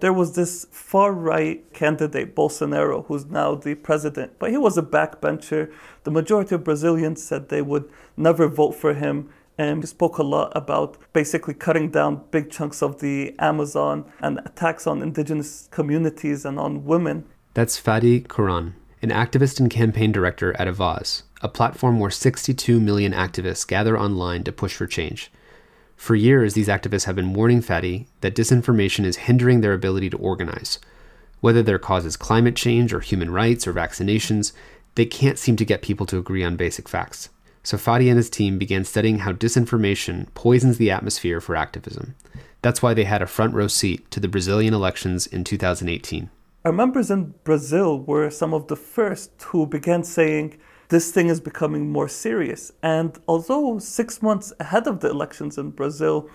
There was this far-right candidate, Bolsonaro, who's now the president, but he was a backbencher. The majority of Brazilians said they would never vote for him, and he spoke a lot about basically cutting down big chunks of the Amazon and attacks on indigenous communities and on women. That's Fadi, an activist and campaign director at Avaz, a platform where 62 million activists gather online to push for change. For years, these activists have been warning Fadi that disinformation is hindering their ability to organize. Whether their cause is climate change or human rights or vaccinations, they can't seem to get people to agree on basic facts. So Fadi and his team began studying how disinformation poisons the atmosphere for activism. That's why they had a front row seat to the Brazilian elections in 2018. Our members in Brazil were some of the first who began saying, this thing is becoming more serious. And although 6 months ahead of the elections in Brazil,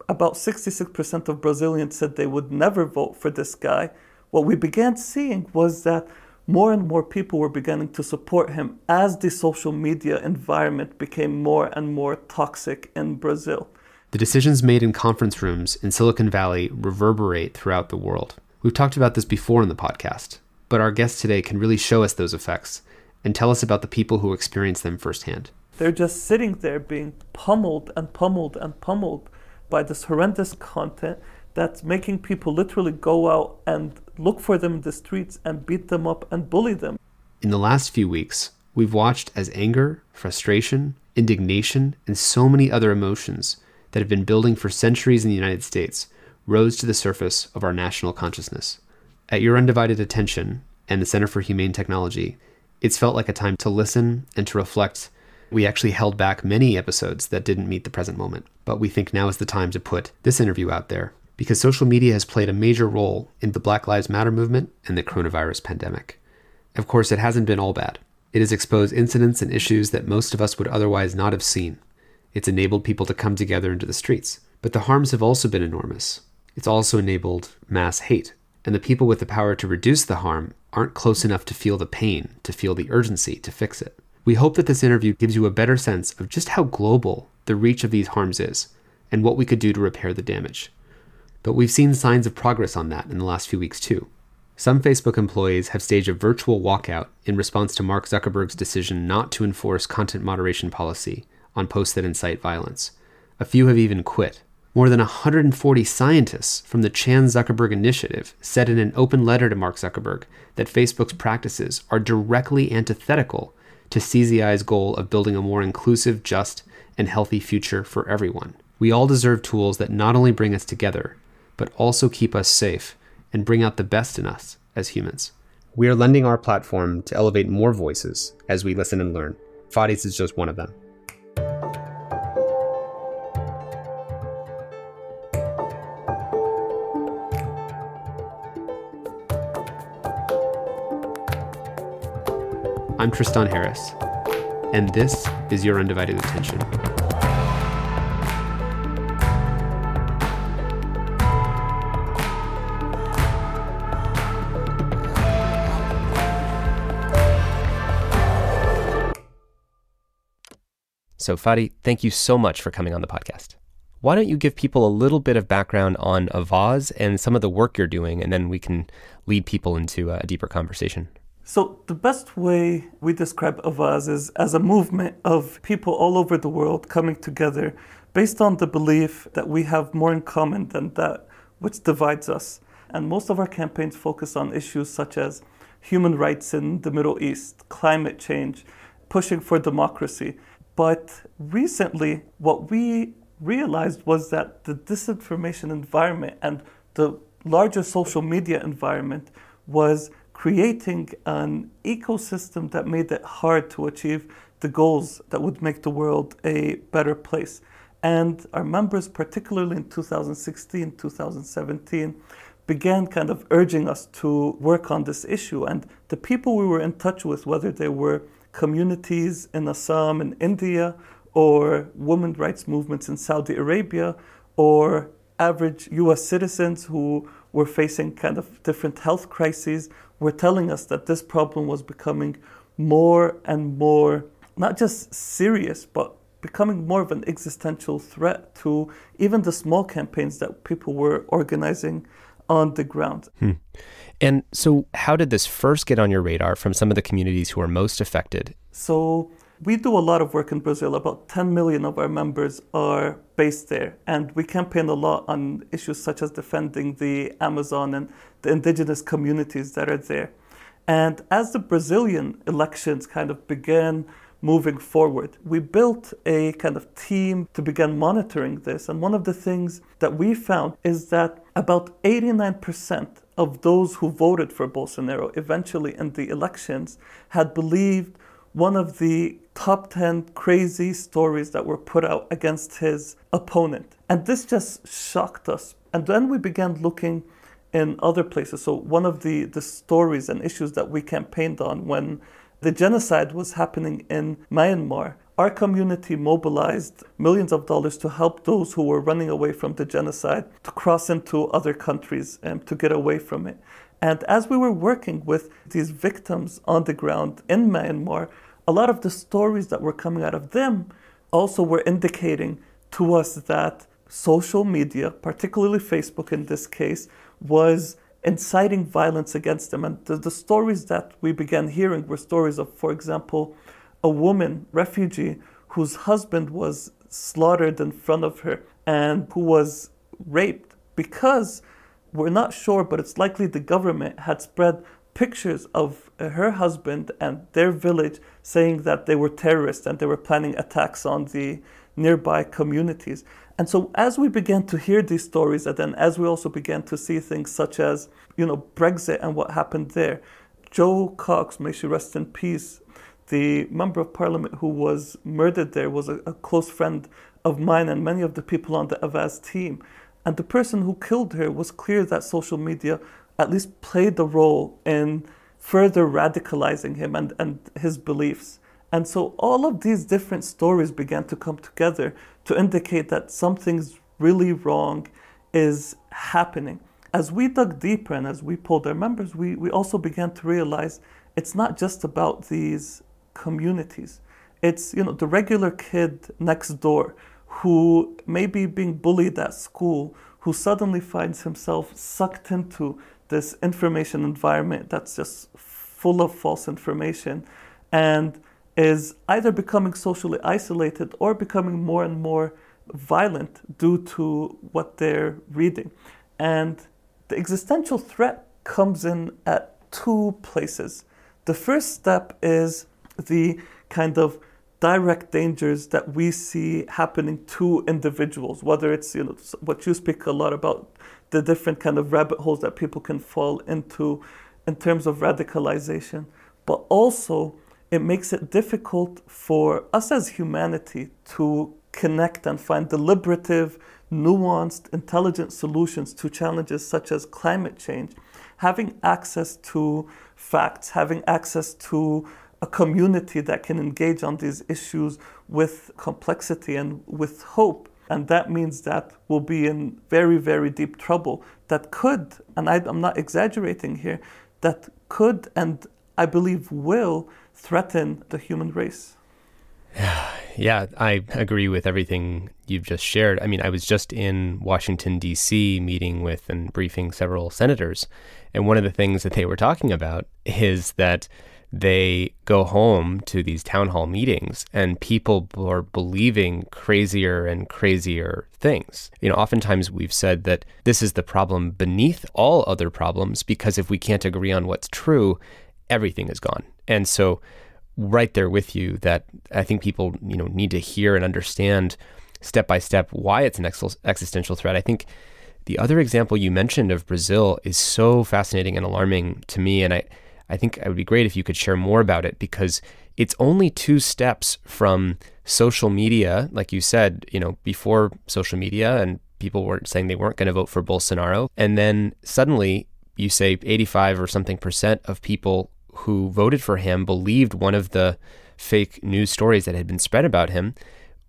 about 66% of Brazilians said they would never vote for this guy, what we began seeing was that more and more people were beginning to support him as the social media environment became more and more toxic in Brazil. The decisions made in conference rooms in Silicon Valley reverberate throughout the world. We've talked about this before in the podcast, but our guest today can really show us those effects and tell us about the people who experience them firsthand. They're just sitting there being pummeled and pummeled and pummeled by this horrendous content that's making people literally go out and look for them in the streets and beat them up and bully them. In the last few weeks, we've watched as anger, frustration, indignation, and so many other emotions that have been building for centuries in the United States rose to the surface of our national consciousness. At your undivided attention and the Center for Humane Technology, it's felt like a time to listen and to reflect. We actually held back many episodes that didn't meet the present moment, but we think now is the time to put this interview out there because social media has played a major role in the Black Lives Matter movement and the coronavirus pandemic. Of course, it hasn't been all bad. It has exposed incidents and issues that most of us would otherwise not have seen. It's enabled people to come together into the streets, but the harms have also been enormous. It's also enabled mass hate, and the people with the power to reduce the harm aren't close enough to feel the pain, to feel the urgency to fix it. We hope that this interview gives you a better sense of just how global the reach of these harms is and what we could do to repair the damage. But we've seen signs of progress on that in the last few weeks too. Some Facebook employees have staged a virtual walkout in response to Mark Zuckerberg's decision not to enforce content moderation policy on posts that incite violence. A few have even quit. More than 140 scientists from the Chan Zuckerberg Initiative said in an open letter to Mark Zuckerberg that Facebook's practices are directly antithetical to CZI's goal of building a more inclusive, just, and healthy future for everyone. We all deserve tools that not only bring us together, but also keep us safe and bring out the best in us as humans. We are lending our platform to elevate more voices as we listen and learn. Fadi's is just one of them. I'm Tristan Harris, and this is Your Undivided Attention. So Fadi, thank you so much for coming on the podcast. Why don't you give people a little bit of background on Avaz and some of the work you're doing, and then we can lead people into a deeper conversation. So the best way we describe Avaz is as a movement of people all over the world coming together based on the belief that we have more in common than that which divides us. And most of our campaigns focus on issues such as human rights in the Middle East, climate change, pushing for democracy. But recently, what we realized was that the disinformation environment and the larger social media environment was creating an ecosystem that made it hard to achieve the goals that would make the world a better place. And our members, particularly in 2016, 2017, began kind of urging us to work on this issue. And the people we were in touch with, whether they were communities in Assam in India, or women's rights movements in Saudi Arabia, or average US citizens who were facing kind of different health crises, were telling us that this problem was becoming more and more, not just serious, but becoming more of an existential threat to even the small campaigns that people were organizing on the ground. And so how did this first get on your radar from some of the communities who are most affected? So we do a lot of work in Brazil. About 10 million of our members are based there. And we campaign a lot on issues such as defending the Amazon and the indigenous communities that are there. And as the Brazilian elections kind of began moving forward, we built a kind of team to begin monitoring this. And one of the things that we found is that about 89% of those who voted for Bolsonaro eventually in the elections had believed one of the top 10 crazy stories that were put out against his opponent. And this just shocked us. And then we began looking in other places. So one of the stories and issues that we campaigned on when the genocide was happening in Myanmar, our community mobilized millions of dollars to help those who were running away from the genocide to cross into other countries and to get away from it. And as we were working with these victims on the ground in Myanmar, a lot of the stories that were coming out of them also were indicating to us that social media, particularly Facebook in this case, was inciting violence against them. And the stories that we began hearing were stories of, for example, a woman, refugee, whose husband was slaughtered in front of her and who was raped because, we're not sure, but it's likely the government had spread pictures of her husband and their village saying that they were terrorists and they were planning attacks on the nearby communities. And so as we began to hear these stories, and then as we also began to see things such as, Brexit and what happened there, Jo Cox, may she rest in peace, the member of parliament who was murdered there was a close friend of mine and many of the people on the Avaz team. And the person who killed her, was clear that social media at least played a role in further radicalizing him and his beliefs. And so all of these different stories began to come together to indicate that something's really wrong is happening. As we dug deeper and as we polled our members, we also began to realize it's not just about these communities. It's, the regular kid next door who may be being bullied at school, who suddenly finds himself sucked into this information environment that's just full of false information and is either becoming socially isolated or becoming more and more violent due to what they're reading. And the existential threat comes in at two places. The first step is the kind of direct dangers that we see happening to individuals, whether it's, what you speak a lot about, the different kind of rabbit holes that people can fall into in terms of radicalization, but also it makes it difficult for us as humanity to connect and find deliberative, nuanced, intelligent solutions to challenges such as climate change. Having access to facts, having access to a community that can engage on these issues with complexity and with hope. And that means that we'll be in very, very deep trouble that could, and I'm not exaggerating here, that could and I believe will threaten the human race. Yeah, I agree with everything you've just shared. I mean, I was just in Washington, D.C. meeting with and briefing several senators. And one of the things that they were talking about is that they go home to these town hall meetings and people are believing crazier and crazier things. Oftentimes we've said that this is the problem beneath all other problems because if we can't agree on what's true, everything is gone. And so right there with you that I think people, need to hear and understand step by step why it's an existential threat. I think the other example you mentioned of Brazil is so fascinating and alarming to me. And I think it would be great if you could share more about it because it's only 2 steps from social media, like you said, before social media and people were saying they weren't going to vote for Bolsonaro. And then suddenly you say 85 or something % of people who voted for him believed one of the fake news stories that had been spread about him.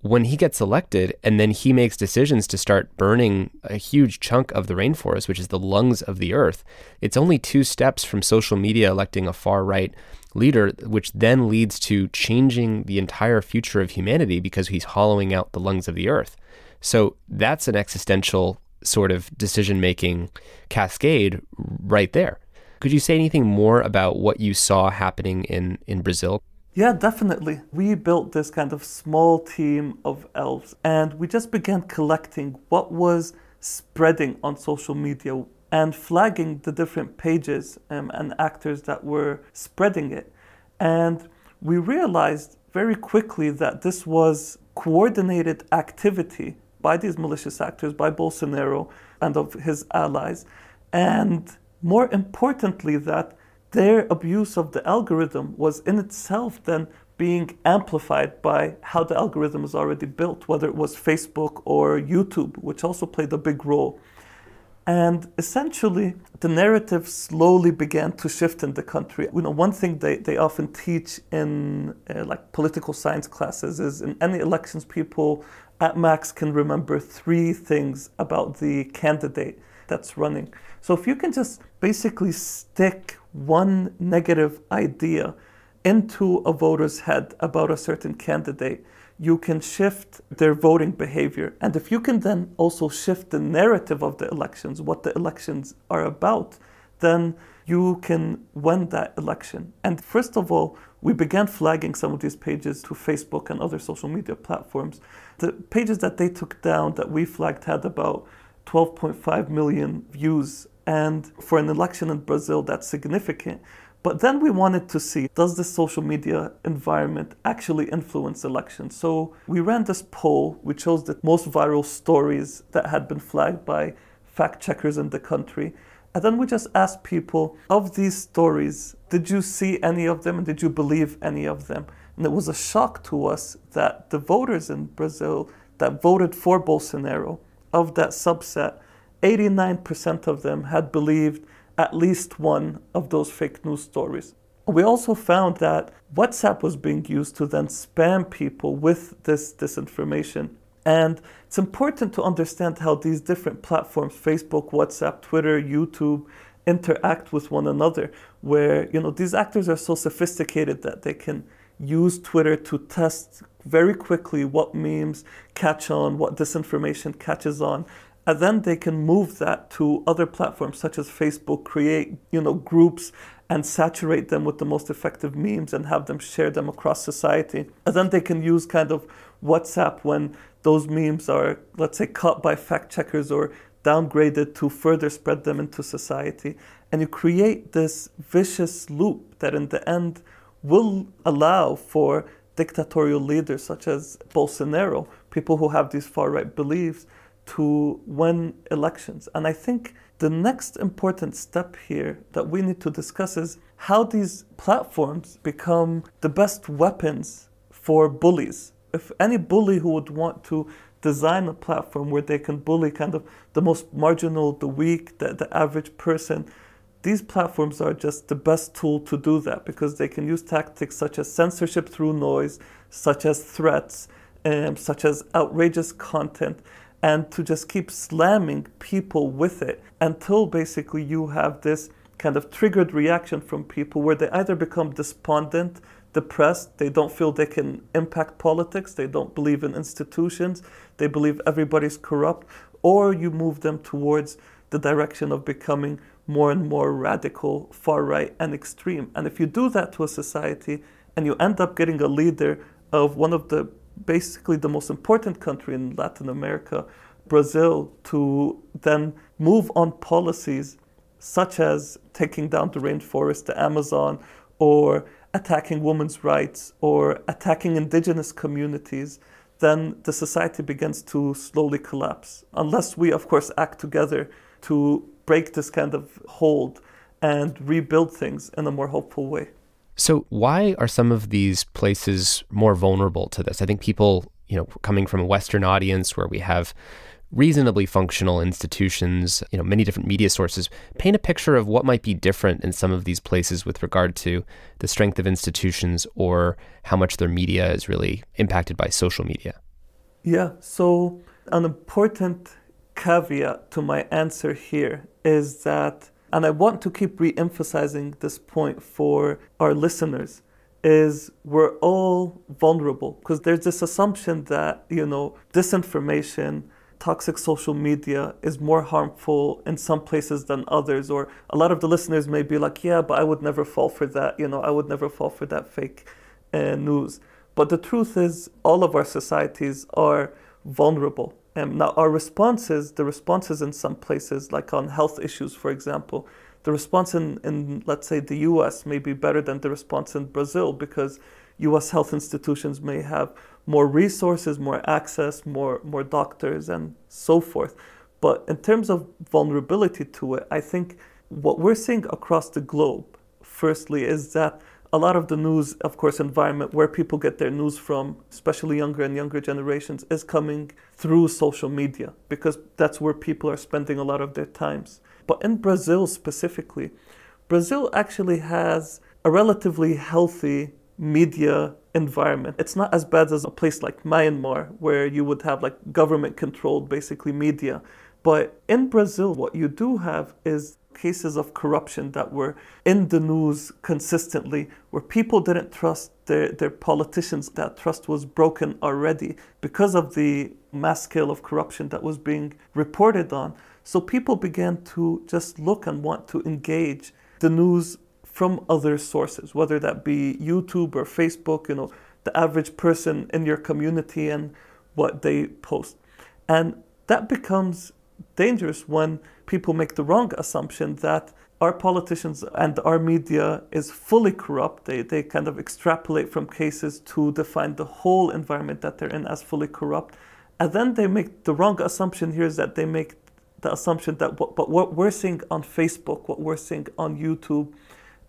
When he gets elected and then he makes decisions to start burning a huge chunk of the rainforest, which is the lungs of the earth, it's only 2 steps from social media electing a far-right leader, which then leads to changing the entire future of humanity because he's hollowing out the lungs of the earth. So that's an existential sort of decision-making cascade right there. Could you say anything more about what you saw happening in Brazil? Yeah, definitely. We built this kind of small team of elves, and we just began collecting what was spreading on social media and flagging the different pages and actors that were spreading it. And we realized very quickly that this was coordinated activity by these malicious actors, by Bolsonaro and of his allies, and more importantly, that their abuse of the algorithm was in itself then being amplified by how the algorithm is already built, whether it was Facebook or YouTube, which also played a big role. And essentially, the narrative slowly began to shift in the country. One thing they often teach in like political science classes is in any elections, people at max can remember 3 things about the candidate that's running. So if you can just basically stick one negative idea into a voter's head about a certain candidate, you can shift their voting behavior. And if you can then also shift the narrative of the elections, what the elections are about, then you can win that election. And first of all, we began flagging some of these pages to Facebook and other social media platforms. The pages that they took down that we flagged had about 12.5 million views. And for an election in Brazil, that's significant. But then we wanted to see, does this social media environment actually influence elections? So we ran this poll. We chose the most viral stories that had been flagged by fact checkers in the country. And then we just asked people, of these stories, did you see any of them and did you believe any of them? And it was a shock to us that the voters in Brazil that voted for Bolsonaro, of that subset, 89% of them had believed at least one of those fake news stories. We also found that WhatsApp was being used to then spam people with this disinformation. And it's important to understand how these different platforms, Facebook, WhatsApp, Twitter, YouTube, interact with one another, where these actors are so sophisticated that they can use Twitter to test very quickly what memes catch on, what disinformation catches on. And then they can move that to other platforms such as Facebook, create groups and saturate them with the most effective memes and have them share them across society. And then they can use kind of WhatsApp when those memes are, let's say, caught by fact checkers or downgraded to further spread them into society. And you create this vicious loop that in the end will allow for dictatorial leaders such as Bolsonaro, people who have these far-right beliefs, to win elections. And I think the next important step here that we need to discuss is how these platforms become the best weapons for bullies. If any bully who would want to design a platform where they can bully kind of the most marginal, the weak, the average person, these platforms are just the best tool to do that, because they can use tactics such as censorship through noise, such as threats, such as outrageous content, and to just keep slamming people with it until basically you have this kind of triggered reaction from people where they either become despondent, depressed, they don't feel they can impact politics, they don't believe in institutions, they believe everybody's corrupt, or you move them towards the direction of becoming more and more radical, far-right, and extreme. And if you do that to a society and you end up getting a leader of one of the basically the most important country in Latin America, Brazil, to then move on policies such as taking down the rainforest, the Amazon, or attacking women's rights, or attacking indigenous communities, then the society begins to slowly collapse. Unless we, of course, act together to break this kind of hold and rebuild things in a more hopeful way. So why are some of these places more vulnerable to this? I think people, coming from a Western audience where we have reasonably functional institutions, many different media sources, paint a picture of what might be different in some of these places with regard to the strength of institutions or how much their media is really impacted by social media. Yeah, so an important caveat to my answer here is that, and I want to keep re-emphasizing this point for our listeners, is we're all vulnerable, because there's this assumption that, disinformation toxic social media is more harmful in some places than others, or a lot of the listeners may be like, yeah, but I would never fall for that, I would never fall for that fake news. But the truth is, all of our societies are vulnerable. Now, the responses in some places, like on health issues, for example, the response in, let's say, the US may be better than the response in Brazil, because US health institutions may have more resources, more access, more doctors, and so forth. But in terms of vulnerability to it, I think what we're seeing across the globe, firstly, is that a lot of the news, of course, environment where people get their news from, especially younger and younger generations, is coming through social media, because that's where people are spending a lot of their times. But in Brazil specifically, Brazil actually has a relatively healthy media environment. It's not as bad as a place like Myanmar, where you would have like government-controlled, basically, media. But in Brazil, what you do have is cases of corruption that were in the news consistently, where people didn't trust their politicians. That trust was broken already because of the mass scale of corruption that was being reported on. So people began to just look and want to engage the news from other sources, whether that be YouTube or Facebook, the average person in your community and what they post. And that becomes dangerous when people make the wrong assumption that our politicians and our media is fully corrupt. They kind of extrapolate from cases to define the whole environment that they're in as fully corrupt. And then they make the wrong assumption here, is that they make the assumption that what we're seeing on Facebook, what we're seeing on YouTube,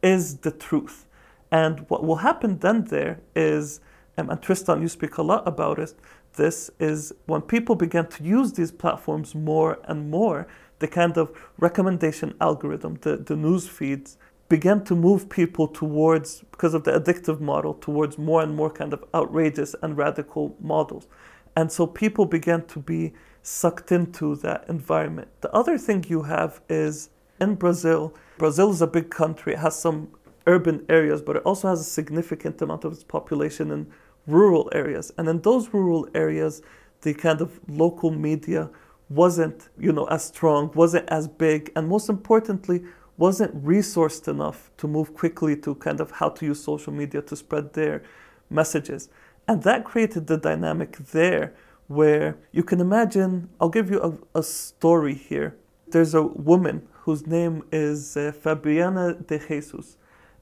is the truth. And what will happen then there is, and Tristan, you speak a lot about it, this is when people began to use these platforms more and more, the kind of recommendation algorithm, the news feeds, began to move people towards, because of the addictive model, towards more and more kind of outrageous and radical models. And so people began to be sucked into that environment. The other thing you have is in Brazil is a big country. It has some urban areas, but it also has a significant amount of its population in rural areas. And in those rural areas, the kind of local media wasn't, as strong, wasn't as big, and most importantly, wasn't resourced enough to move quickly to kind of how to use social media to spread their messages. And that created the dynamic there where you can imagine, I'll give you a story here. There's a woman whose name is Fabiana de Jesus.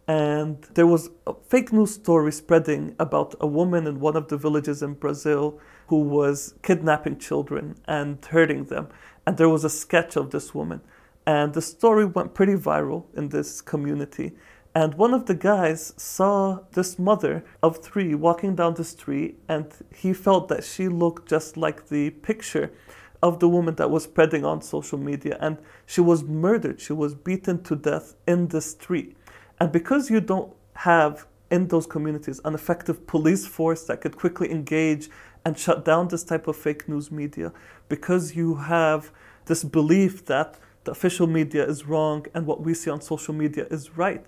And there was a fake news story spreading about a woman in one of the villages in Brazil who was kidnapping children and hurting them. And there was a sketch of this woman. And the story went pretty viral in this community. And one of the guys saw this mother of 3 walking down the street, and he felt that she looked just like the picture of the woman that was spreading on social media. And she was murdered. She was beaten to death in the street. And because you don't have in those communities an effective police force that could quickly engage and shut down this type of fake news media, because you have this belief that the official media is wrong and what we see on social media is right,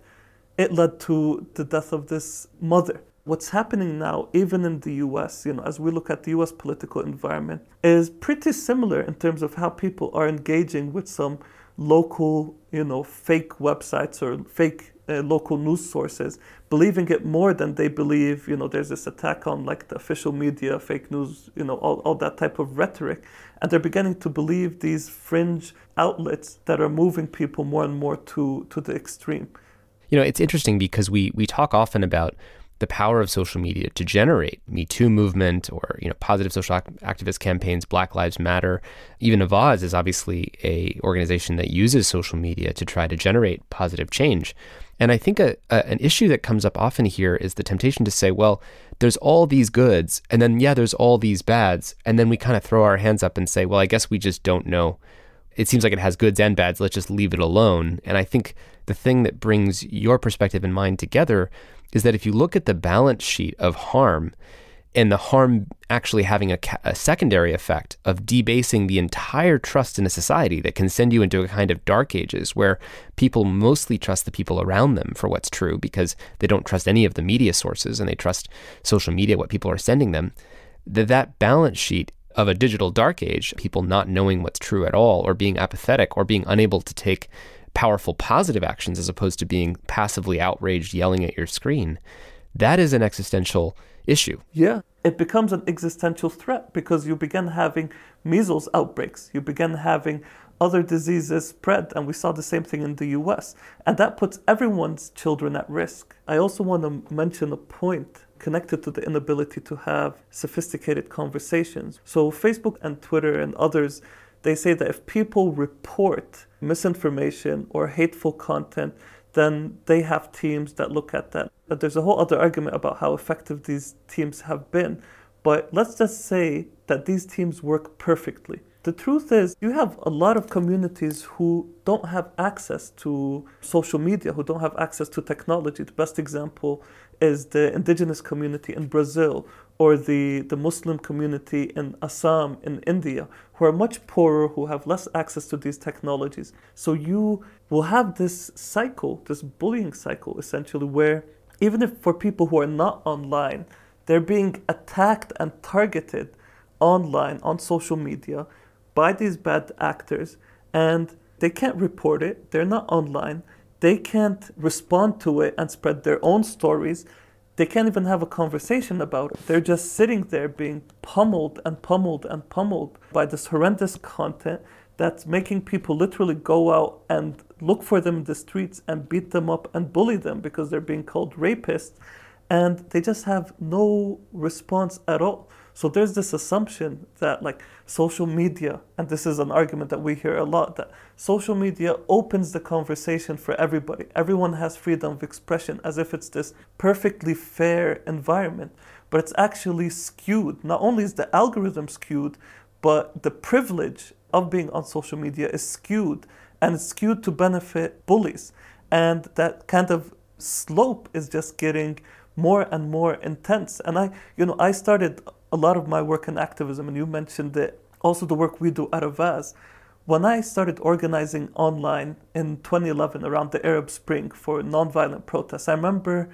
it led to the death of this mother. What's happening now, even in the US, as we look at the US political environment, is pretty similar in terms of how people are engaging with some local, fake websites or fake local news sources, believing it more than they believe, there's this attack on like the official media, fake news, all that type of rhetoric. And they're beginning to believe these fringe outlets that are moving people more and more to the extreme. It's interesting because we talk often about the power of social media to generate Me Too movement or, positive social activist campaigns, Black Lives Matter. Even Avaaz is obviously a organization that uses social media to try to generate positive change. And I think an issue that comes up often here is the temptation to say, well, there's all these goods, and then, there's all these bads. And then we kind of throw our hands up and say, well, I guess we just don't know. It seems like it has goods and bads. Let's just leave it alone. And I think the thing that brings your perspective and mine together is that if you look at the balance sheet of harm, and the harm actually having a secondary effect of debasing the entire trust in a society that can send you into a kind of dark ages where people mostly trust the people around them for what's true because they don't trust any of the media sources and they trust social media, what people are sending them, that balance sheet of a digital dark age, people not knowing what's true at all, or being apathetic, or being unable to take powerful positive actions as opposed to being passively outraged, yelling at your screen, that is an existential issue. Yeah, it becomes an existential threat because you begin having measles outbreaks. You begin having other diseases spread, and we saw the same thing in the US. And that puts everyone's children at risk. I also want to mention a point connected to the inability to have sophisticated conversations. So Facebook and Twitter and others, they say that if people report misinformation or hateful content, then they have teams that look at that. But there's a whole other argument about how effective these teams have been. But let's just say that these teams work perfectly. The truth is, you have a lot of communities who don't have access to social media, who don't have access to technology. The best example is the indigenous community in Brazil, or the Muslim community in Assam in India, who are much poorer, who have less access to these technologies. So you will have this cycle, this bullying cycle, essentially, where even if for people who are not online, they're being attacked and targeted online, on social media, by these bad actors, and they can't report it, they're not online, they can't respond to it and spread their own stories, they can't even have a conversation about it. They're just sitting there being pummeled and pummeled and pummeled by this horrendous content that's making people literally go out and look for them in the streets and beat them up and bully them because they're being called rapists, and they just have no response at all. So there's this assumption that like social media, and this is an argument that we hear a lot, that social media opens the conversation for everybody. Everyone has freedom of expression, as if it's this perfectly fair environment. But it's actually skewed. Not only is the algorithm skewed, but the privilege of being on social media is skewed, and it's skewed to benefit bullies. And that kind of slope is just getting more and more intense. And I started a lot of my work in activism, and you mentioned it, also the work we do at Avaz. When I started organizing online in 2011 around the Arab Spring for nonviolent protests, I remember,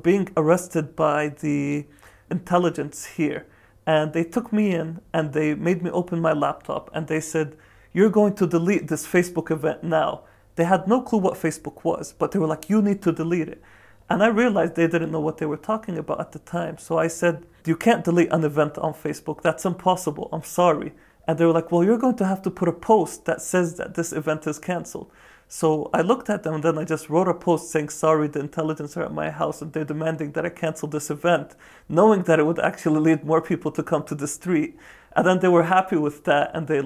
being arrested by the intelligence here, and they took me in and they made me open my laptop, and they said, "You're going to delete this Facebook event now." They had no clue what Facebook was, but they were like, "You need to delete it." And I realized they didn't know what they were talking about at the time. So I said, "You can't delete an event on Facebook. That's impossible. I'm sorry." And they were like, "Well, you're going to have to put a post that says that this event is canceled." So I looked at them, and then I just wrote a post saying, "Sorry, the intelligence are at my house and they're demanding that I cancel this event," knowing that it would actually lead more people to come to the street. And then they were happy with that, and they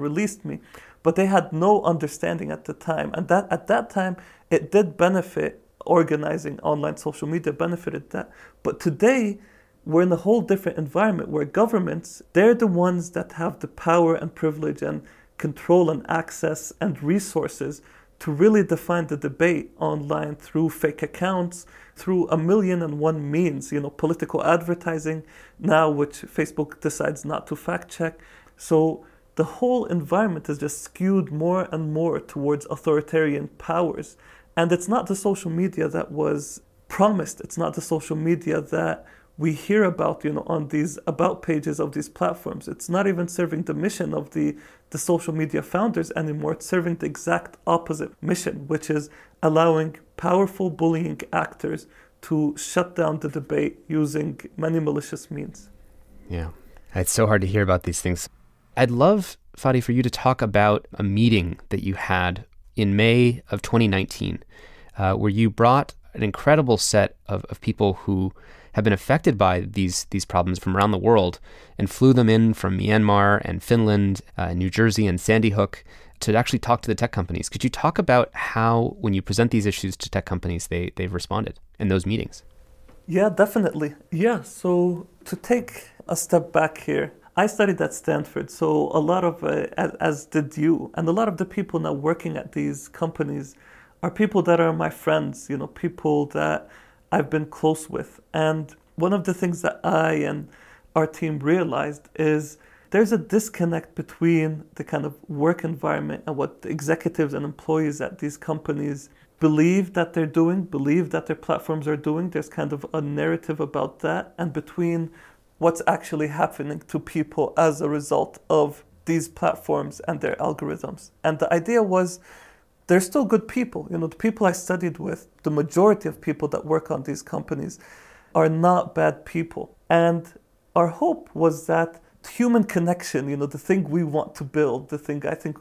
released me. But they had no understanding at the time. And that at that time, it did benefit. Organizing online social media benefited that. But today, we're in a whole different environment where governments, they're the ones that have the power and privilege and control and access and resources to really define the debate online through fake accounts, through 1,000,001 means, political advertising now, which Facebook decides not to fact check. So the whole environment is just skewed more and more towards authoritarian powers. And it's not the social media that was promised. It's not the social media that we hear about, on these about pages of these platforms. It's not even serving the mission of the social media founders anymore. It's serving the exact opposite mission, which is allowing powerful bullying actors to shut down the debate using many malicious means. Yeah, it's so hard to hear about these things. I'd love, Fadi, for you to talk about a meeting that you had in May of 2019, where you brought an incredible set of people who have been affected by these problems from around the world and flew them in from Myanmar and Finland, New Jersey and Sandy Hook to actually talk to the tech companies. Could you talk about how, when you present these issues to tech companies, they've responded in those meetings? Yeah, definitely. Yeah, so to take a step back here, I studied at Stanford, so a lot of, as did you, and a lot of the people now working at these companies are people that are my friends, people that I've been close with. And one of the things that I and our team realized is there's a disconnect between the kind of work environment and what the executives and employees at these companies believe that they're doing, believe that their platforms are doing. There's kind of a narrative about that, and between what's actually happening to people as a result of these platforms and their algorithms. And the idea was, they're still good people. The people I studied with, the majority of people that work on these companies are not bad people. And our hope was that human connection, the thing we want to build, the thing I think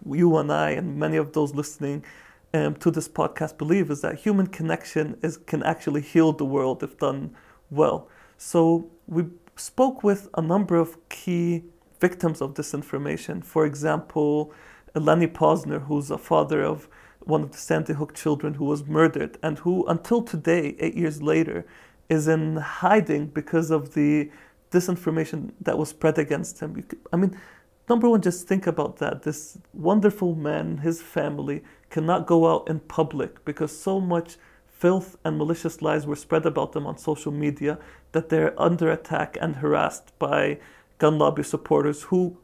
you and I and many of those listening to this podcast believe, is that human connection can actually heal the world if done well. So we spoke with a number of key victims of disinformation. For example, Lenny Posner, who's a father of one of the Sandy Hook children who was murdered, and who until today, 8 years later, is in hiding because of the disinformation that was spread against him. Number one, just think about that. This wonderful man, his family, cannot go out in public because so much filth and malicious lies were spread about them on social media that they're under attack and harassed by gun lobby supporters who,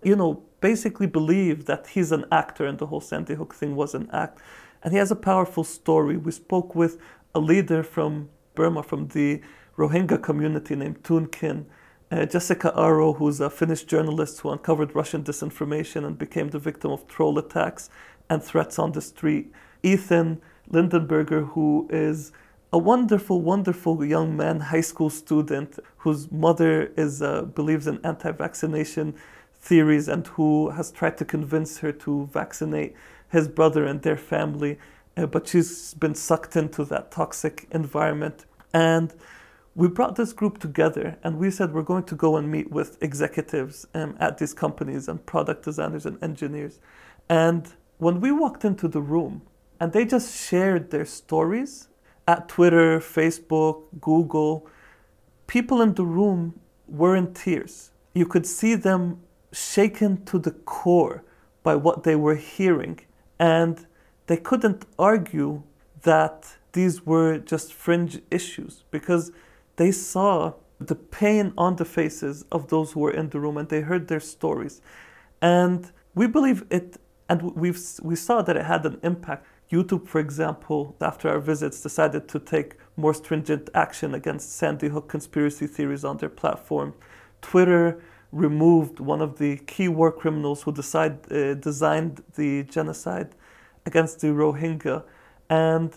basically believe that he's an actor and the whole Sandy Hook thing was an act. And he has a powerful story. We spoke with a leader from Burma, from the Rohingya community named Toon Kin, Jessica Aro, who's a Finnish journalist who uncovered Russian disinformation and became the victim of troll attacks and threats on the street. Ethan Lindenberger, who is a wonderful, wonderful young man, high school student, whose mother believes in anti-vaccination theories and who has tried to convince her to vaccinate his brother and their family, but she's been sucked into that toxic environment. And we brought this group together and we said we're going to go and meet with executives at these companies and product designers and engineers. And when we walked into the room and they just shared their stories at Twitter, Facebook, Google, people in the room were in tears. You could see them shaken to the core by what they were hearing. And they couldn't argue that these were just fringe issues because they saw the pain on the faces of those who were in the room and they heard their stories. And we believe it, and we saw that it had an impact. YouTube, for example, after our visits, decided to take more stringent action against Sandy Hook conspiracy theories on their platform. Twitter removed one of the key war criminals who designed the genocide against the Rohingya. And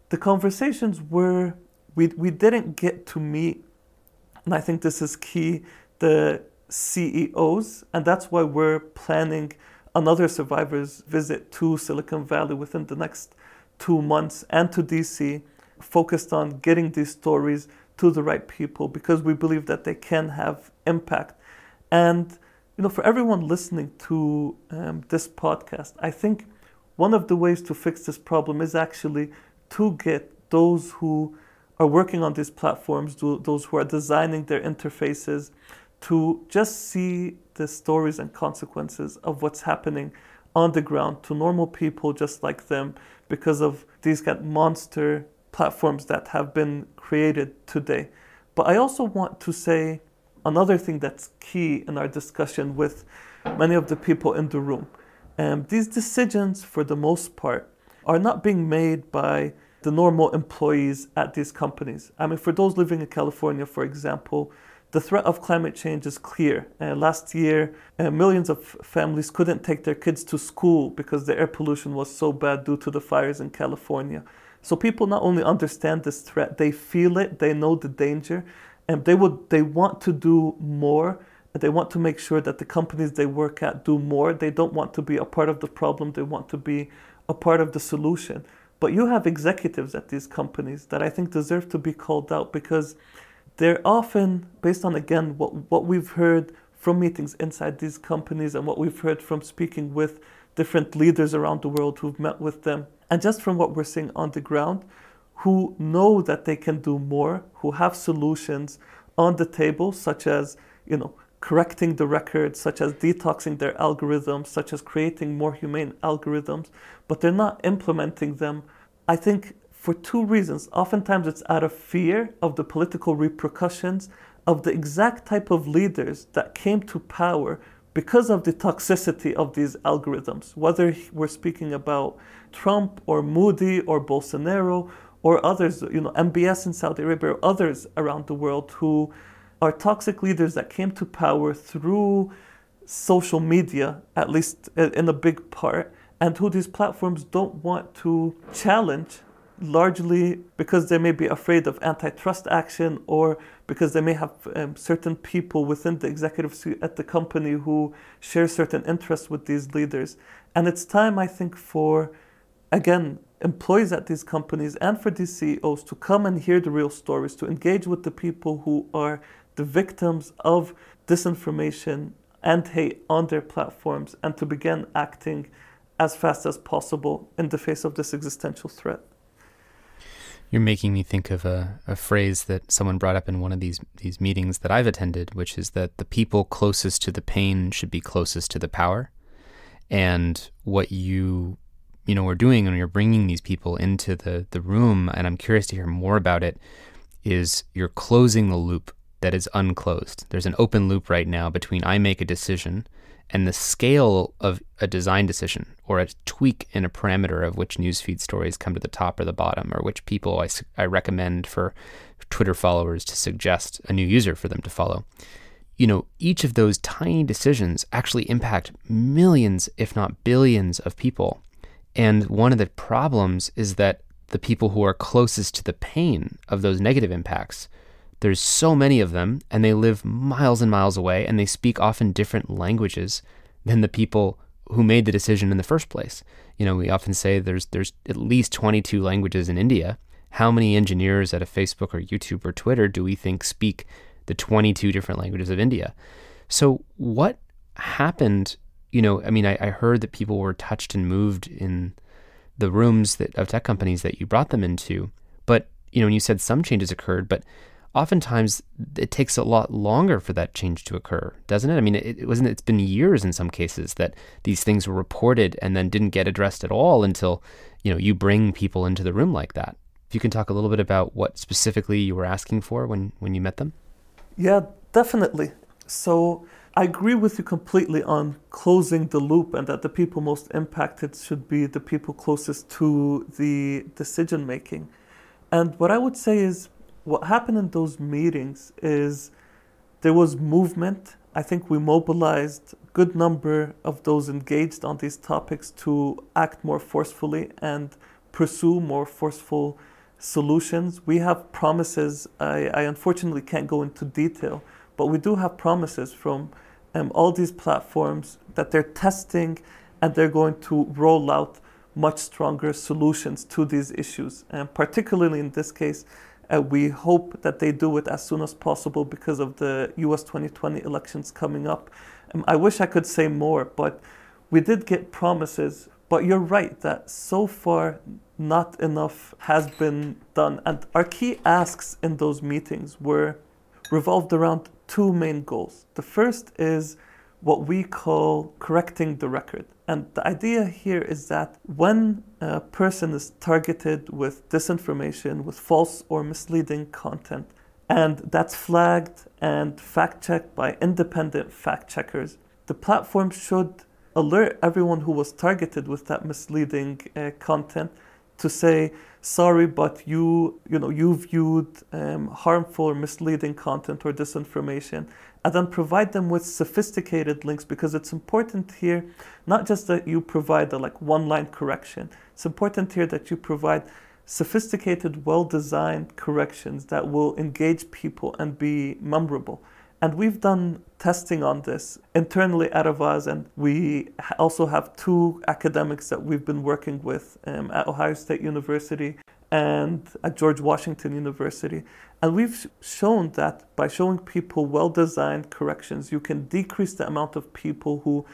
the conversations were, we didn't get to meet, and I think this is key, the CEOs, and that's why we're planning another survivors visit to Silicon Valley within the next 2 months and to DC, focused on getting these stories to the right people because we believe that they can have impact. And, for everyone listening to this podcast, I think one of the ways to fix this problem is actually to get those who are working on these platforms, those who are designing their interfaces, to just see the stories and consequences of what's happening on the ground to normal people just like them because of these kind of monster platforms that have been created today. But I also want to say another thing that's key in our discussion with many of the people in the room. These decisions, for the most part, are not being made by the normal employees at these companies. For those living in California, for example, the threat of climate change is clear. Last year, millions of families couldn't take their kids to school because the air pollution was so bad due to the fires in California. So people not only understand this threat, they feel it, they know the danger, and they want to do more. They want to make sure that the companies they work at do more. They don't want to be a part of the problem, they want to be a part of the solution. But you have executives at these companies that I think deserve to be called out because they're often, based on, again, what we've heard from meetings inside these companies and what we've heard from speaking with different leaders around the world who've met with them, and just from what we're seeing on the ground, who know that they can do more, who have solutions on the table, such as, correcting the records, such as detoxing their algorithms, such as creating more humane algorithms, but they're not implementing them, I think, for two reasons. Oftentimes it's out of fear of the political repercussions of the exact type of leaders that came to power because of the toxicity of these algorithms, whether we're speaking about Trump or Modi or Bolsonaro or others, MBS in Saudi Arabia or others around the world who are toxic leaders that came to power through social media, at least in a big part, and who these platforms don't want to challenge, largely because they may be afraid of antitrust action, or because they may have certain people within the executive suite at the company who share certain interests with these leaders. And it's time, I think, for, again, employees at these companies and for these CEOs to come and hear the real stories, to engage with the people who are the victims of disinformation and hate on their platforms, and to begin acting as fast as possible in the face of this existential threat. You're making me think of a phrase that someone brought up in one of these meetings that I've attended, which is that the people closest to the pain should be closest to the power. And what you are doing when you're bringing these people into the room, and I'm curious to hear more about it, is you're closing the loop that is unclosed. There's an open loop right now between I make a decision and the scale of a design decision, or a tweak in a parameter of which newsfeed stories come to the top or the bottom, or which people I recommend for Twitter followers to suggest a new user for them to follow. Each of those tiny decisions actually impact millions, if not billions, of people. And one of the problems is that the people who are closest to the pain of those negative impacts, there's so many of them, and they live miles and miles away, and they speak often different languages than the people who made the decision in the first place. We often say there's at least 22 languages in India. How many engineers at a Facebook or YouTube or Twitter do we think speak the 22 different languages of India? So what happened? I heard that people were touched and moved in the rooms of tech companies that you brought them into. But, and you said some changes occurred, but oftentimes it takes a lot longer for that change to occur, doesn't it? It's been years in some cases that these things were reported and then didn't get addressed at all until, you bring people into the room like that. If you can talk a little bit about what specifically you were asking for when you met them. Yeah, definitely. So I agree with you completely on closing the loop, and that the people most impacted should be the people closest to the decision making. And what I would say is, what happened in those meetings is there was movement. I think we mobilized a good number of those engaged on these topics to act more forcefully and pursue more forceful solutions. We have promises. I unfortunately can't go into detail, but we do have promises from all these platforms that they're testing, and they're going to roll out much stronger solutions to these issues. And particularly in this case, we hope that they do it as soon as possible because of the US 2020 elections coming up. I wish I could say more, but we did get promises. But you're right that so far not enough has been done. And our key asks in those meetings revolved around two main goals. The first is what we call correcting the record. And the idea here is that when a person is targeted with disinformation, with false or misleading content, and that's flagged and fact-checked by independent fact-checkers, the platform should alert everyone who was targeted with that misleading content to say, sorry, but you viewed harmful or misleading content or disinformation, and then provide them with sophisticated links, because it's important here not just that you provide a one-line correction. It's important here that you provide sophisticated, well-designed corrections that will engage people and be memorable. And we've done testing on this internally at Avaz, and we also have two academics that we've been working with at Ohio State University and at George Washington University. And we've shown that by showing people well-designed corrections, you can decrease the amount of people who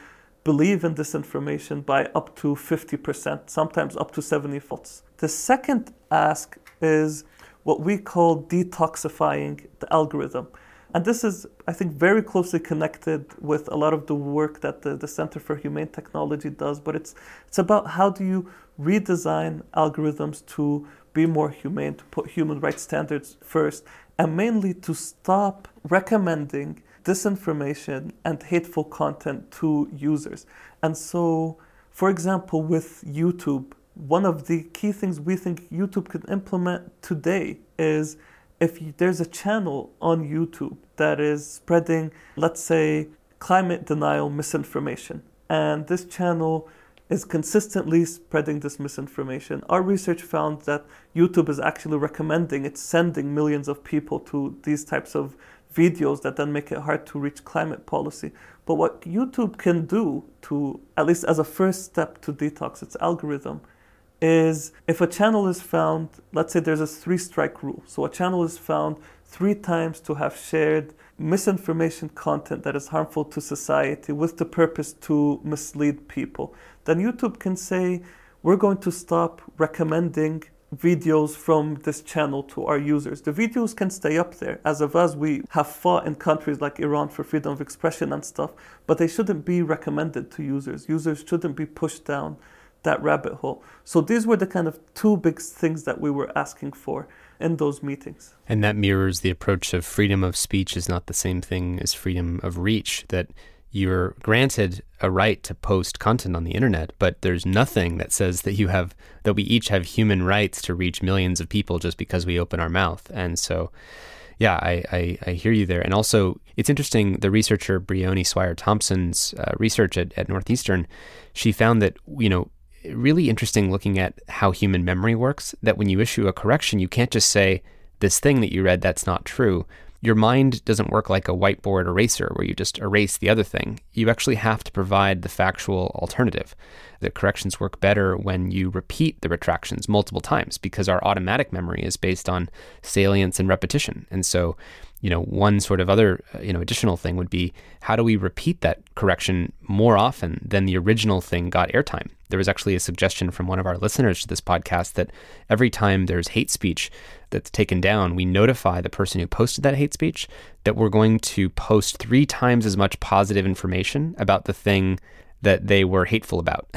believe in disinformation by up to 50%, sometimes up to 70%. The second ask is what we call detoxifying the algorithm. And this is, I think, very closely connected with a lot of the work that the Center for Humane Technology does. But it's about how do you redesign algorithms to be more humane, to put human rights standards first, and mainly to stop recommending disinformation and hateful content to users. And so, for example, with YouTube, one of the key things we think YouTube could implement today is if there's a channel on YouTube that is spreading, let's say, climate denial misinformation. And this channel is consistently spreading this misinformation. Our research found that YouTube is actually recommending, it's sending millions of people to these types of videos that then make it hard to reach climate policy. But what YouTube can do to, at least as a first step to detox its algorithm, is if a channel is found, let's say there's a 3-strike rule. So a channel is found 3 times to have shared misinformation content that is harmful to society with the purpose to mislead people. Then YouTube can say, we're going to stop recommending videos from this channel to our users. The videos can stay up there. As of us, we have fought in countries like Iran for freedom of expression and stuff, but they shouldn't be recommended to users. Users shouldn't be pushed down that rabbit hole. So these were the kind of 2 big things that we were asking for in those meetings. And that mirrors the approach of freedom of speech is not the same thing as freedom of reach, that you're granted a right to post content on the internet, but there's nothing that says that we each have human rights to reach millions of people just because we open our mouth. And so, yeah, I hear you there. And also, it's interesting, the researcher Brioni Swire-Thompson's research at Northeastern, she found that, really interesting looking at how human memory works, that when you issue a correction, you can't just say, this thing that you read, that's not true. Your mind doesn't work like a whiteboard eraser where you just erase the other thing. You actually have to provide the factual alternative. The corrections work better when you repeat the retractions multiple times because our automatic memory is based on salience and repetition. And so, one sort of other, additional thing would be, how do we repeat that correction more often than the original thing got airtime? There was actually a suggestion from one of our listeners to this podcast that every time there's hate speech that's taken down, we notify the person who posted that hate speech that we're going to post 3 times as much positive information about the thing that they were hateful about.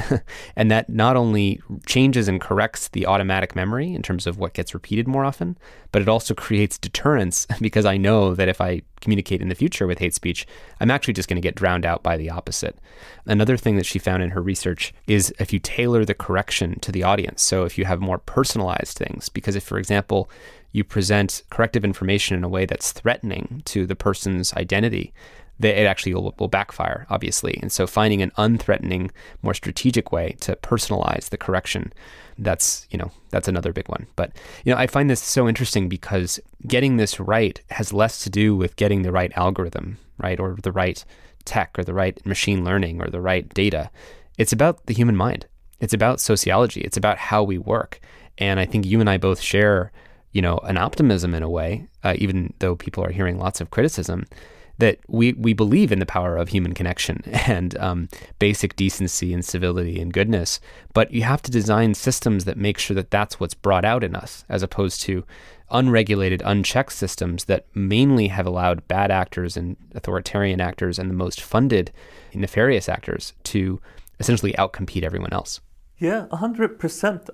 And that not only changes and corrects the automatic memory in terms of what gets repeated more often, but it also creates deterrence because I know that if I communicate in the future with hate speech, I'm actually just going to get drowned out by the opposite. Another thing that she found in her research is if you tailor the correction to the audience. So if you have more personalized things, because if, for example, you present corrective information in a way that's threatening to the person's identity, it actually will backfire, obviously. And so finding an unthreatening, more strategic way to personalize the correction, that's another big one. But, I find this so interesting because getting this right has less to do with getting the right algorithm, right? Or the right tech or the right machine learning or the right data. It's about the human mind. It's about sociology. It's about how we work. And I think you and I both share, an optimism in a way, even though people are hearing lots of criticism, that we believe in the power of human connection and basic decency and civility and goodness, but you have to design systems that make sure that that's what's brought out in us, as opposed to unregulated, unchecked systems that mainly have allowed bad actors and authoritarian actors and the most funded nefarious actors to essentially outcompete everyone else. Yeah, 100%.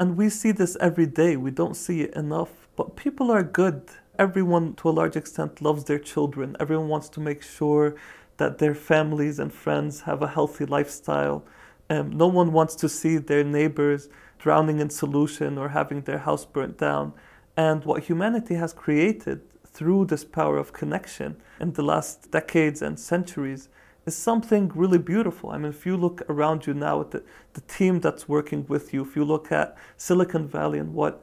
And we see this every day. We don't see it enough, but people are good. Everyone, to a large extent, loves their children. Everyone wants to make sure that their families and friends have a healthy lifestyle. No one wants to see their neighbors drowning in pollution or having their house burnt down. And what humanity has created through this power of connection in the last decades and centuries is something really beautiful. If you look around you now at the team that's working with you, if you look at Silicon Valley and what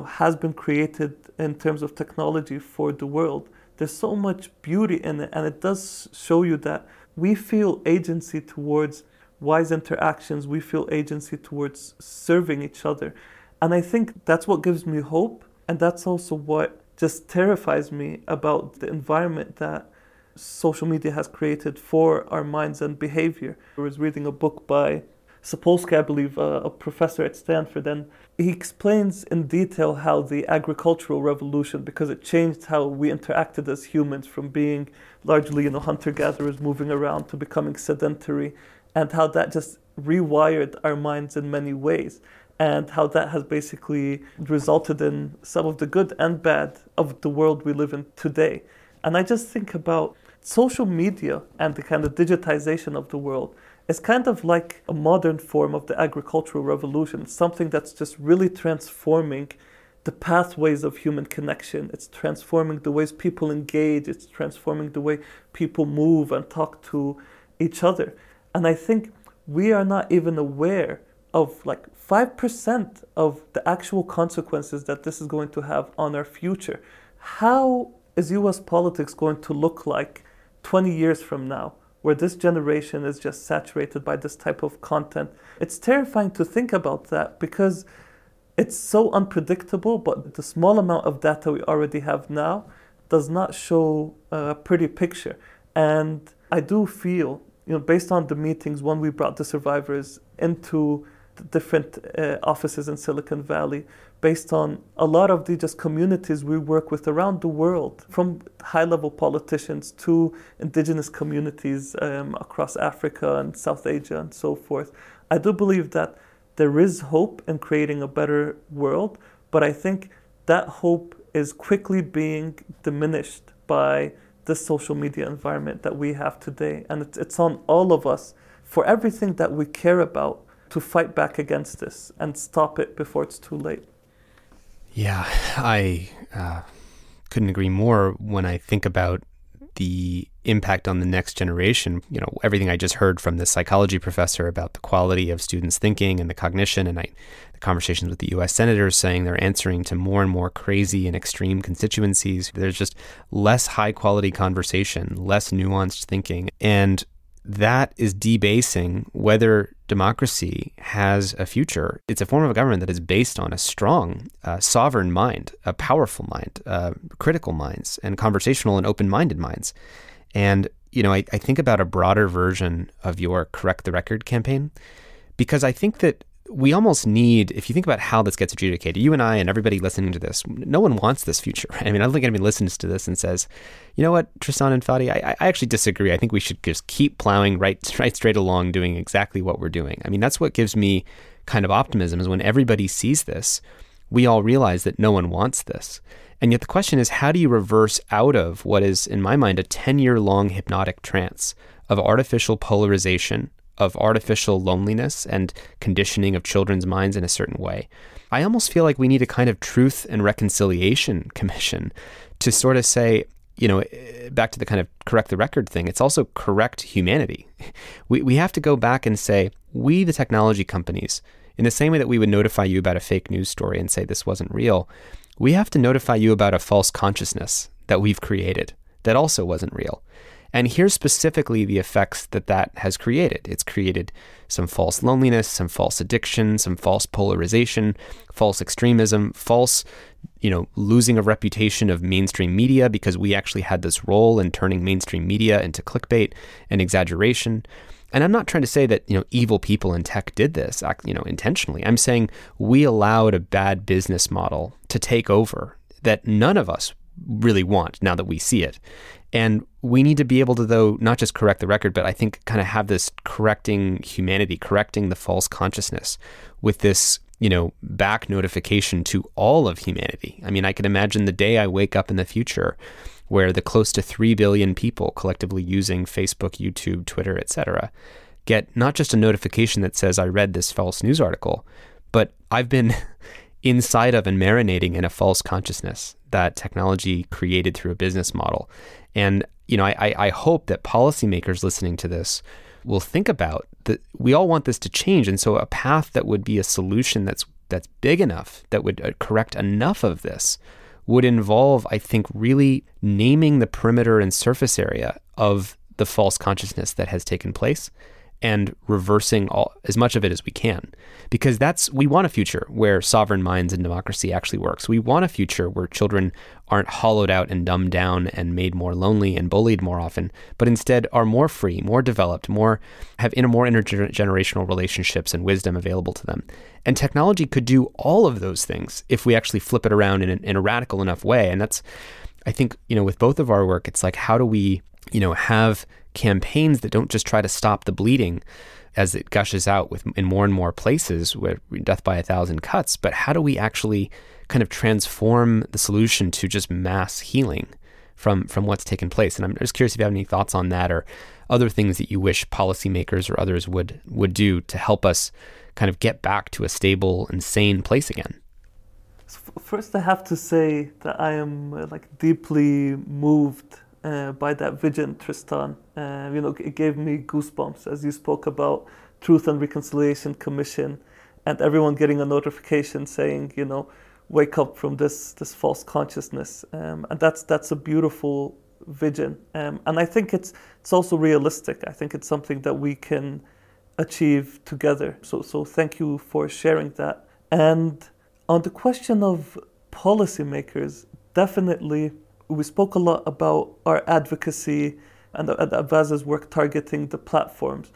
has been created in terms of technology for the world, there's so much beauty in it, and it does show you that we feel agency towards wise interactions, we feel agency towards serving each other. And I think that's what gives me hope, and that's also what just terrifies me about the environment that social media has created for our minds and behavior. I was reading a book by Sapolsky, I believe, a professor at Stanford, and he explains in detail how the agricultural revolution, because it changed how we interacted as humans from being largely, hunter-gatherers moving around to becoming sedentary, and how that just rewired our minds in many ways, and how that has basically resulted in some of the good and bad of the world we live in today. And I just think about social media and the kind of digitization of the world. It's kind of like a modern form of the agricultural revolution, something that's just really transforming the pathways of human connection. It's transforming the ways people engage. It's transforming the way people move and talk to each other. And I think we are not even aware of like 5% of the actual consequences that this is going to have on our future. How is US politics going to look like 20 years from now, where this generation is just saturated by this type of content? It's terrifying to think about that because it's so unpredictable, but the small amount of data we already have now does not show a pretty picture. And I do feel, based on the meetings when we brought the survivors into the different offices in Silicon Valley, based on a lot of the just communities we work with around the world, from high-level politicians to indigenous communities across Africa and South Asia and so forth, I do believe that there is hope in creating a better world, but I think that hope is quickly being diminished by the social media environment that we have today. And it's on all of us, for everything that we care about, to fight back against this and stop it before it's too late. Yeah, I couldn't agree more when I think about the impact on the next generation. Everything I just heard from the psychology professor about the quality of students' thinking and the cognition, and the conversations with the U.S. senators saying they're answering to more and more crazy and extreme constituencies. There's just less high-quality conversation, less nuanced thinking, and that is debasing whether democracy has a future. It's a form of government that is based on a strong, sovereign mind, a powerful mind, critical minds, and conversational and open-minded minds. And, I think about a broader version of your Correct the Record campaign, because I think that we almost need, if you think about how this gets adjudicated, you and I and everybody listening to this, no one wants this future. I don't think anybody listens to this and says, you know what, Tristan and Fadi, I actually disagree. I think we should just keep plowing right straight along, doing exactly what we're doing. That's what gives me kind of optimism, is when everybody sees this, we all realize that no one wants this. And yet the question is, how do you reverse out of what is, in my mind, a 10-year-long hypnotic trance of artificial polarization, of artificial loneliness and conditioning of children's minds in a certain way? I almost feel like we need a kind of truth and reconciliation commission to sort of say, back to the kind of Correct the Record thing, it's also correct humanity. We have to go back and say, we, the technology companies, in the same way that we would notify you about a fake news story and say this wasn't real, we have to notify you about a false consciousness that we've created that also wasn't real. And here's specifically the effects that has created. It's created some false loneliness, some false addiction, some false polarization, false extremism, false, losing of reputation of mainstream media, because we actually had this role in turning mainstream media into clickbait and exaggeration. And I'm not trying to say that, evil people in tech did this, intentionally. I'm saying we allowed a bad business model to take over that none of us really want now that we see it. And we need to be able to, though, not just correct the record, but I think kind of have this correcting humanity, correcting the false consciousness with this, back notification to all of humanity. I can imagine the day I wake up in the future where the close to 3 billion people collectively using Facebook, YouTube, Twitter, etc., get not just a notification that says, I read this false news article, but I've been inside of and marinating in a false consciousness that technology created through a business model. And, I hope that policymakers listening to this will think about that. We all want this to change. And so a path that would be a solution that's big enough, that would correct enough of this, would involve, I think, really naming the perimeter and surface area of the false consciousness that has taken place and reversing as much of it as we can. Because we want a future where sovereign minds and democracy actually works. We want a future where children aren't hollowed out and dumbed down and made more lonely and bullied more often, but instead are more free, more developed, more intergenerational relationships and wisdom available to them. And technology could do all of those things if we actually flip it around in a radical enough way. And that's, I think, with both of our work, it's like, how do we, have campaigns that don't just try to stop the bleeding as it gushes out in more and more places where death by 1,000 cuts, but how do we actually kind of transform the solution to just mass healing from what's taken place? And I'm just curious if you have any thoughts on that, or other things that you wish policymakers or others would do to help us kind of get back to a stable and sane place again. first I have to say that I am deeply moved by that vision, Tristan. It gave me goosebumps as you spoke about Truth and Reconciliation Commission and everyone getting a notification saying, wake up from this false consciousness. And that's a beautiful vision. And I think it's also realistic. I think it's something that we can achieve together. So thank you for sharing that. And on the question of policymakers, definitely we spoke a lot about our advocacy and Avaz's work targeting the platforms.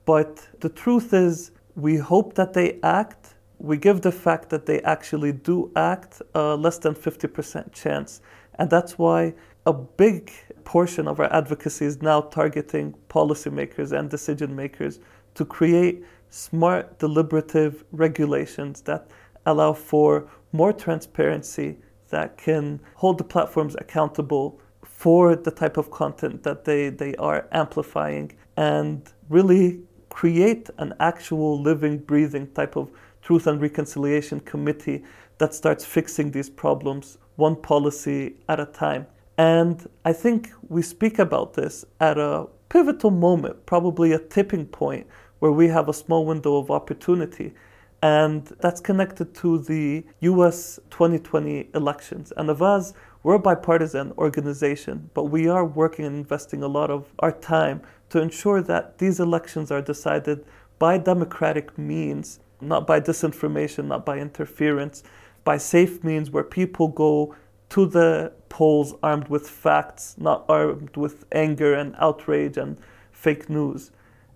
But the truth is, we hope that they act. We give the fact that they actually do act less than 50% chance. And that's why a big portion of our advocacy is now targeting policymakers and decision makers to create smart, deliberative regulations that allow for more transparency, that can hold the platforms accountable for the type of content that they are amplifying, and really create an actual living, breathing type of Truth and Reconciliation Committee that starts fixing these problems one policy at a time. And I think we speak about this at a pivotal moment, probably a tipping point, where we have a small window of opportunity. And that's connected to the US 2020 elections. And Avaz, we're a bipartisan organization, but we are working and investing a lot of our time to ensure that these elections are decided by democratic means, not by disinformation, not by interference, by safe means where people go to the polls armed with facts, not armed with anger and outrage and fake news.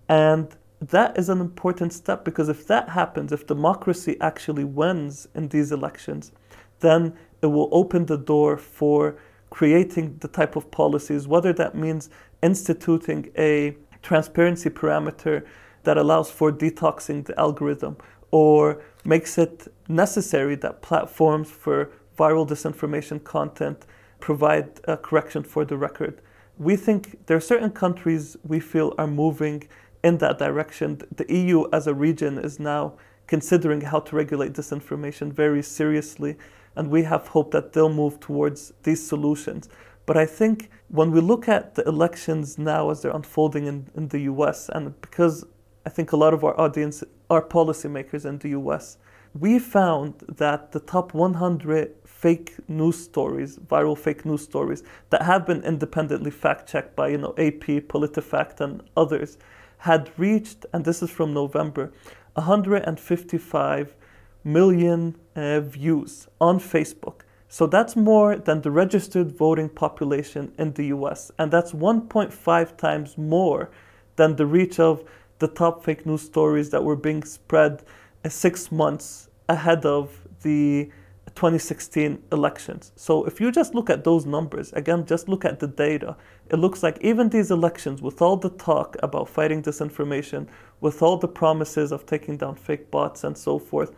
And that is an important step, because if that happens, if democracy actually wins in these elections, then it will open the door for creating the type of policies, whether that means instituting a transparency parameter that allows for detoxing the algorithm, or makes it necessary that platforms for viral disinformation content provide a correction for the record. We think there are certain countries we feel are moving in that direction. The EU as a region is now considering how to regulate disinformation very seriously, and we have hope that they'll move towards these solutions. But I think when we look at the elections now as they're unfolding in the US, and because I think a lot of our audience are policymakers in the US, we found that the top 100 fake news stories, viral fake news stories, that have been independently fact-checked by AP, PolitiFact, and others, had reached, and this is from November, 155 million views on Facebook. So that's more than the registered voting population in the US. And that's 1.5 times more than the reach of the top fake news stories that were being spread 6 months ahead of the 2016 elections. So if you just look at those numbers, again, just look at the data, it looks like even these elections, with all the talk about fighting disinformation, with all the promises of taking down fake bots and so forth,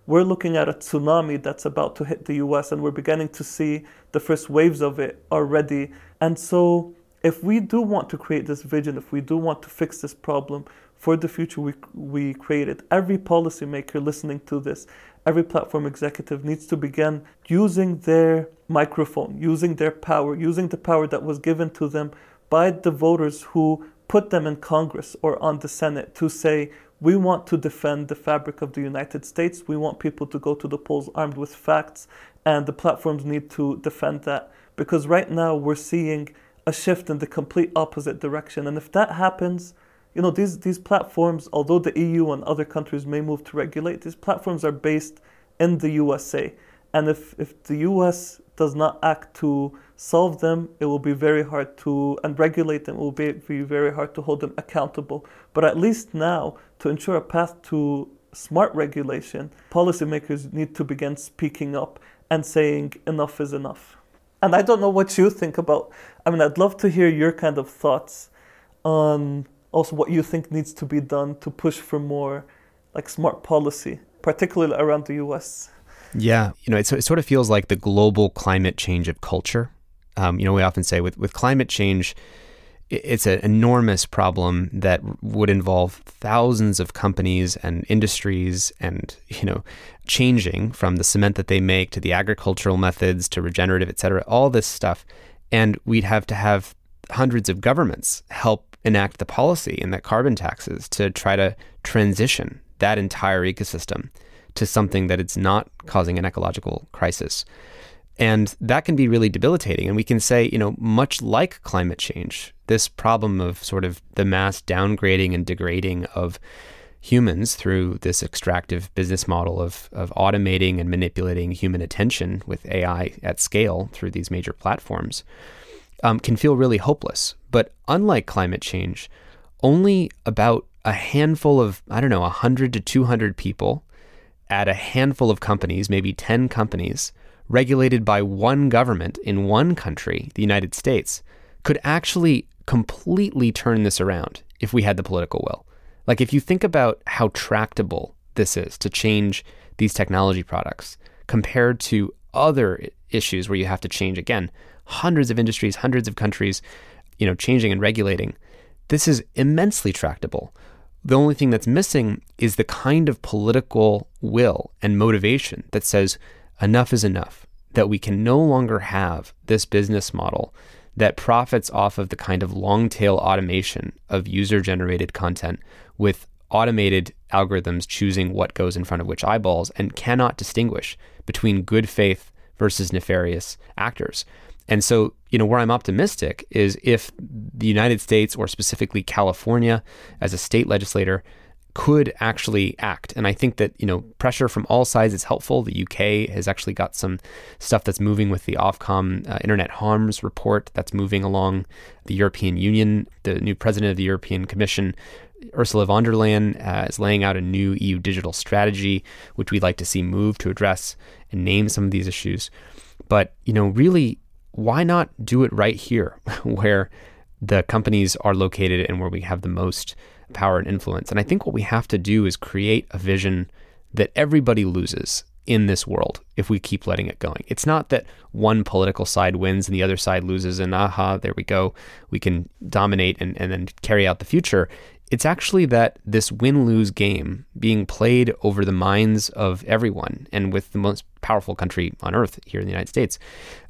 we're looking at a tsunami that's about to hit the US, and we're beginning to see the first waves of it already. And so if we do want to create this vision, if we do want to fix this problem for the future we created, every policymaker listening to this, every platform executive needs to begin using their microphone, using their power, using the power that was given to them by the voters who put them in Congress or on the Senate, to say, we want to defend the fabric of the United States. We want people to go to the polls armed with facts, and the platforms need to defend that. Because right now we're seeing a shift in the complete opposite direction. And if that happens, these platforms, although the EU and other countries may move to regulate, these platforms are based in the USA. And if the US does not act to solve them, it will be very hard to, and regulate them, it will be very hard to hold them accountable. But at least now, to ensure a path to smart regulation, policymakers need to begin speaking up and saying enough is enough. And I don't know what you think about, I'd love to hear your kind of thoughts on also what you think needs to be done to push for more smart policy, particularly around the US. Yeah, it sort of feels like the global climate change of culture. We often say with climate change, it's an enormous problem that would involve thousands of companies and industries and, changing from the cement that they make to the agricultural methods to regenerative, et cetera, all this stuff. And we'd have to have hundreds of governments help enact the policy and the carbon taxes to try to transition that entire ecosystem to something that it's not causing an ecological crisis. And that can be really debilitating. And we can say, much like climate change, this problem of sort of the mass downgrading and degrading of humans through this extractive business model of automating and manipulating human attention with AI at scale through these major platforms can feel really hopeless. But unlike climate change, only about a handful of, 100 to 200 people at a handful of companies, maybe 10 companies, regulated by one government in one country, the United States, could actually completely turn this around if we had the political will. Like, if you think about how tractable this is to change these technology products compared to other issues where you have to change, again, hundreds of industries, hundreds of countries, changing and regulating, this is immensely tractable. The only thing that's missing is the kind of political will and motivation that says enough is enough, that we can no longer have this business model that profits off of the kind of long-tail automation of user-generated content with automated algorithms choosing what goes in front of which eyeballs and cannot distinguish between good faith versus nefarious actors. And so, where I'm optimistic is if the United States, or specifically California as a state legislator, could actually act. And I think that, pressure from all sides is helpful. The UK has actually got some stuff that's moving with the Ofcom Internet Harms report that's moving along. The European Union, the new president of the European Commission, Ursula von der Leyen, is laying out a new EU digital strategy, which we'd like to see move to address and name some of these issues. But, really, why not do it right here where the companies are located and where we have the most power and influence? And I think what we have to do is create a vision that everybody loses in this world if we keep letting it going. It's not that one political side wins and the other side loses and there we go, we can dominate and then carry out the future. It's actually that this win-lose game being played over the minds of everyone, and with the most powerful country on earth here in the United States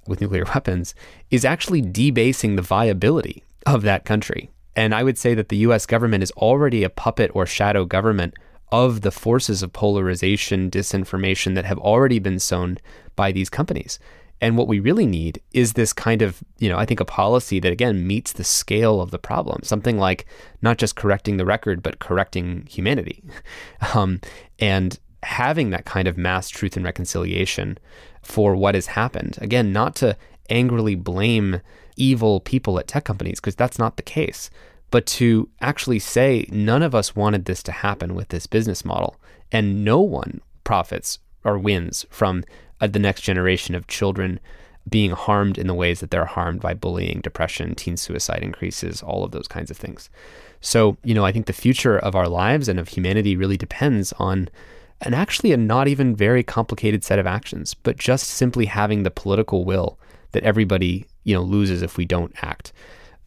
with nuclear weapons, is actually debasing the viability of that country. And I would say that the US government is already a puppet or shadow government of the forces of polarization, disinformation that have already been sown by these companies. And what we really need is this kind of, I think a policy that, again, meets the scale of the problem. Something like not just correcting the record, but correcting humanity. And having that kind of mass truth and reconciliation for what has happened. Again, not to angrily blame evil people at tech companies, because that's not the case, but to actually say none of us wanted this to happen with this business model, and no one profits or wins from the next generation of children being harmed in the ways that they're harmed by bullying, depression, teen suicide increases, all of those kinds of things. So, I think the future of our lives and of humanity really depends on actually a not even very complicated set of actions, but just simply having the political will that everybody, loses if we don't act.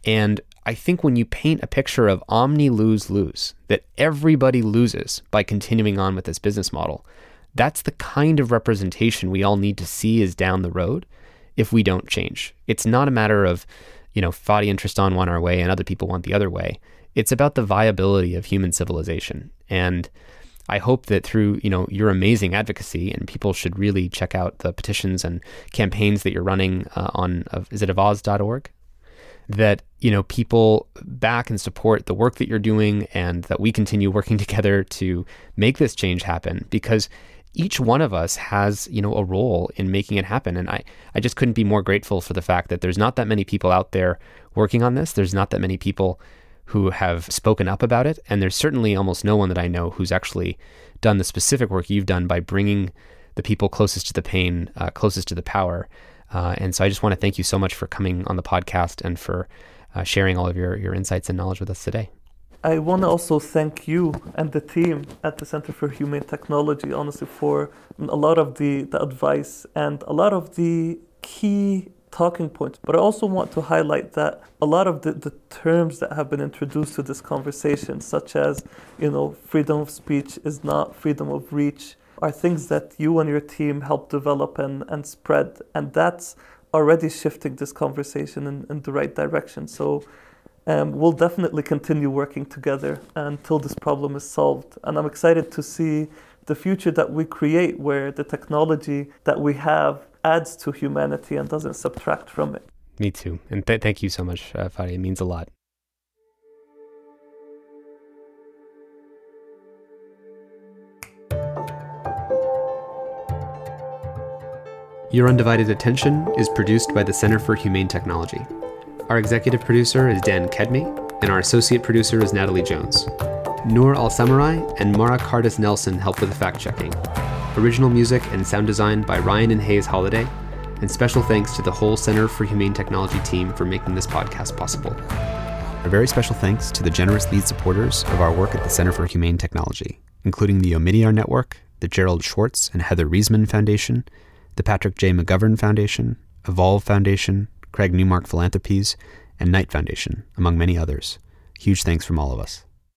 And I think when you paint a picture of omni-lose-lose, that everybody loses by continuing on with this business model, that's the kind of representation we all need to see is down the road if we don't change. It's not a matter of, Fadi and Tristan want our way and other people want the other way. It's about the viability of human civilization. And I hope that through, your amazing advocacy, and people should really check out the petitions and campaigns that you're running on, is it avaz.org? That, people back and support the work that you're doing, and that we continue working together to make this change happen, because each one of us has, a role in making it happen. And I just couldn't be more grateful for the fact that there's not that many people out there working on this. There's not that many people who have spoken up about it. And there's certainly almost no one that I know who's actually done the specific work you've done by bringing the people closest to the pain, closest to the power. And so I just want to thank you so much for coming on the podcast and for sharing all of your insights and knowledge with us today. I want to also thank you and the team at the Center for Humane Technology, honestly, for a lot of the advice and a lot of the key talking points. But I also want to highlight that a lot of the terms that have been introduced to this conversation, such as, freedom of speech is not freedom of reach, are things that you and your team helped develop and spread. And that's already shifting this conversation in the right direction. So we'll definitely continue working together until this problem is solved. And I'm excited to see the future that we create, where the technology that we have adds to humanity and doesn't subtract from it. Me too. And thank you so much, Fadi. It means a lot. Your Undivided Attention is produced by the Center for Humane Technology. Our executive producer is Dan Kedmi, and our associate producer is Natalie Jones. Noor Al-Samurai and Mara Cardis Nelson help with the fact-checking. Original music and sound design by Ryan and Hayes Holiday, and special thanks to the whole Center for Humane Technology team for making this podcast possible. A very special thanks to the generous lead supporters of our work at the Center for Humane Technology, including the Omidyar Network, the Gerald Schwartz and Heather Reisman Foundation, the Patrick J. McGovern Foundation, Evolve Foundation, Craig Newmark Philanthropies, and Knight Foundation, among many others. Huge thanks from all of us.